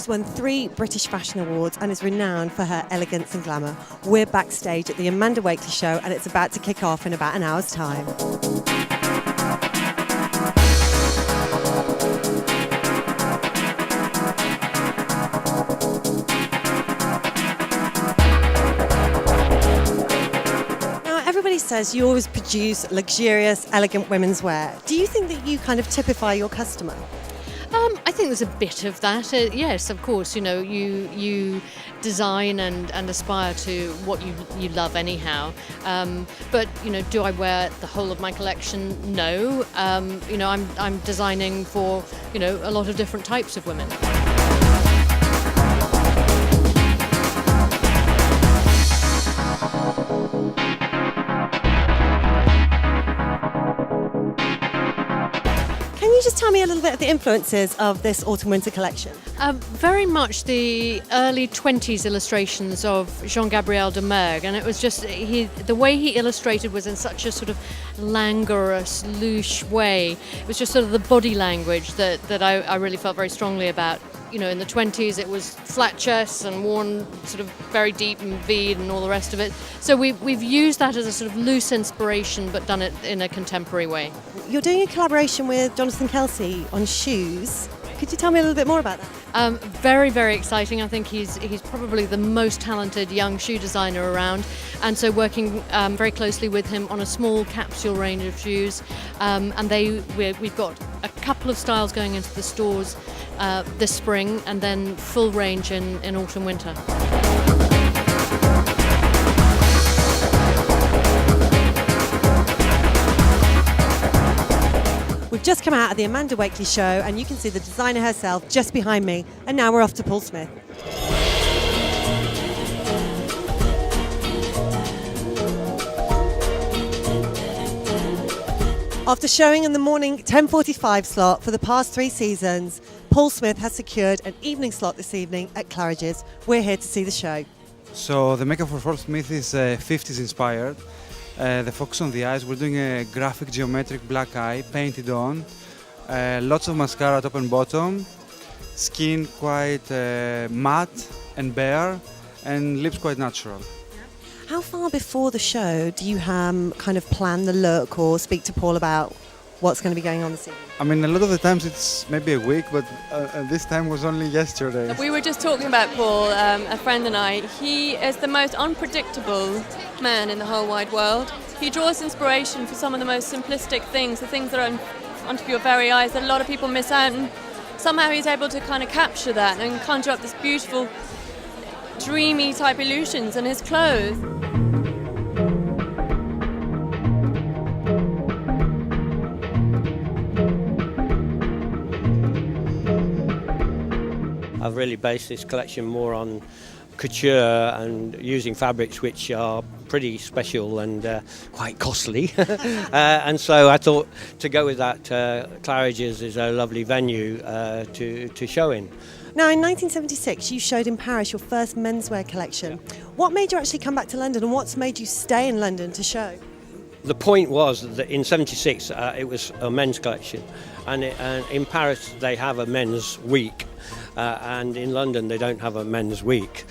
won 3 British Fashion Awards and is renowned for her elegance and glamour. We're backstage at the Amanda Wakeley show and it's about to kick off in about an hour's time. Everybody says you always produce luxurious, elegant women's wear. Do you think that you kind of typify your customer? I think there's a bit of that. Yes, of course. You know, you design and aspire to what you love anyhow. But you know, do I wear the whole of my collection? No. You know, I'm designing for a lot of different types of women. Can you just tell me a little bit of the influences of this autumn-winter collection? Very much the early 20s illustrations of Jean-Gabriel de Mergue, and it was just the way he illustrated was in such a sort of languorous, louche way. It was just sort of the body language that I really felt very strongly about. You know, in the 20s it was flat chests and worn sort of very deep and V'd and all the rest of it. So we've used that as a sort of loose inspiration but done it in a contemporary way. You're doing a collaboration with Jonathan Kelsey on shoes. Could you tell me a little bit more about that? Very, very exciting. I think he's probably the most talented young shoe designer around, and so working very closely with him on a small capsule range of shoes. And we've got a couple of styles going into the stores this spring, and then full range in autumn winter. We've just come out of the Amanda Wakeley show and you can see the designer herself just behind me, and now we're off to Paul Smith. After showing in the morning 10:45 slot for the past 3 seasons, Paul Smith has secured an evening slot this evening at Claridge's. We're here to see the show. So the makeup for Paul Smith is 50s inspired. The focus on the eyes, we're doing a graphic geometric black eye painted on. Lots of mascara top and bottom. Skin quite matte and bare, and lips quite natural. How far before the show do you kind of plan the look or speak to Paul about what's going to be going on this evening? I mean, a lot of the times it's maybe a week, but this time was only yesterday. We were just talking about Paul, a friend and I. He is the most unpredictable man in the whole wide world. He draws inspiration for some of the most simplistic things, the things that are in front of your very eyes that a lot of people miss out, and somehow he's able to kind of capture that and conjure up this beautiful, dreamy type illusions in his clothes. I've really based this collection more on couture and using fabrics which are pretty special and quite costly. And so I thought to go with that, Claridge's is a lovely venue to show in. Now, in 1976, you showed in Paris your first menswear collection. What made you actually come back to London, and what's made you stay in London to show? The point was that in '76 it was a men's collection, and in Paris they have a men's week. And in London they don't have a men's week.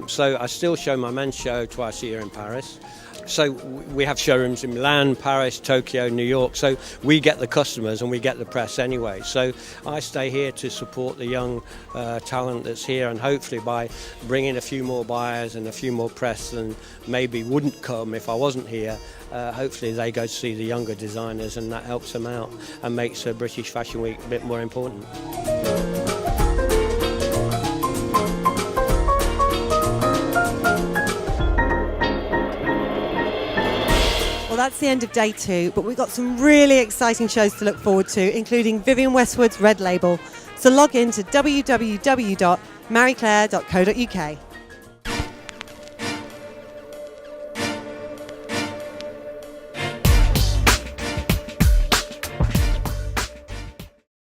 So I still show my men's show twice a year in Paris. So we have showrooms in Milan, Paris, Tokyo, New York. So we get the customers and we get the press anyway. So I stay here to support the young talent that's here, and hopefully by bringing a few more buyers and a few more press than maybe wouldn't come if I wasn't here, hopefully they go to see the younger designers, and that helps them out and makes British Fashion Week a bit more important. That's the end of day 2, but we've got some really exciting shows to look forward to, including Vivienne Westwood's Red Label. So log in to www.marieclaire.co.uk.